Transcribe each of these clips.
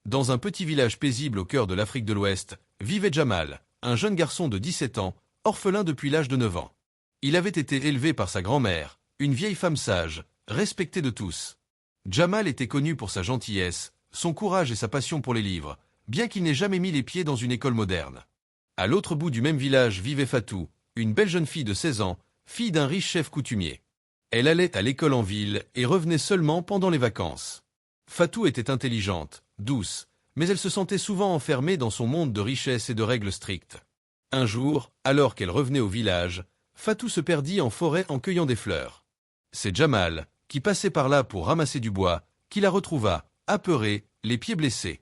Dans un petit village paisible au cœur de l'Afrique de l'Ouest, vivait Jamal, un jeune garçon de 17 ans, orphelin depuis l'âge de 9 ans. Il avait été élevé par sa grand-mère, une vieille femme sage, respectée de tous. Jamal était connu pour sa gentillesse, son courage et sa passion pour les livres, bien qu'il n'ait jamais mis les pieds dans une école moderne. À l'autre bout du même village vivait Fatou, une belle jeune fille de 16 ans, fille d'un riche chef coutumier. Elle allait à l'école en ville et revenait seulement pendant les vacances. Fatou était intelligente, douce, mais elle se sentait souvent enfermée dans son monde de richesse et de règles strictes. Un jour, alors qu'elle revenait au village, Fatou se perdit en forêt en cueillant des fleurs. C'est Jamal, qui passait par là pour ramasser du bois, qui la retrouva, apeurée, les pieds blessés.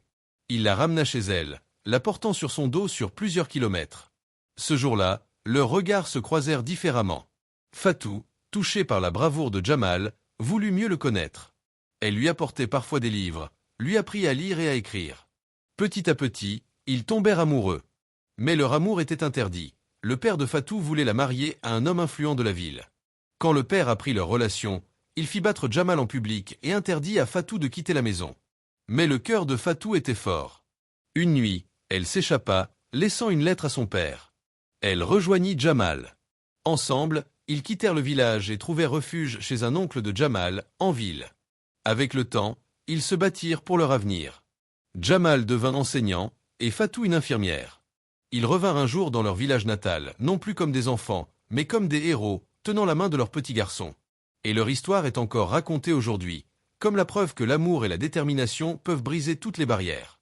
Il la ramena chez elle, la portant sur son dos sur plusieurs kilomètres. Ce jour-là, leurs regards se croisèrent différemment. Fatou, touchée par la bravoure de Jamal, voulut mieux le connaître. Elle lui apportait parfois des livres, lui apprit à lire et à écrire. Petit à petit, ils tombèrent amoureux. Mais leur amour était interdit. Le père de Fatou voulait la marier à un homme influent de la ville. Quand le père apprit leur relation, il fit battre Jamal en public et interdit à Fatou de quitter la maison. Mais le cœur de Fatou était fort. Une nuit, elle s'échappa, laissant une lettre à son père. Elle rejoignit Jamal. Ensemble, ils quittèrent le village et trouvèrent refuge chez un oncle de Jamal, en ville. Avec le temps, ils se battirent pour leur avenir. Jamal devint enseignant, et Fatou une infirmière. Ils revinrent un jour dans leur village natal, non plus comme des enfants, mais comme des héros, tenant la main de leur petit garçon. Et leur histoire est encore racontée aujourd'hui, comme la preuve que l'amour et la détermination peuvent briser toutes les barrières.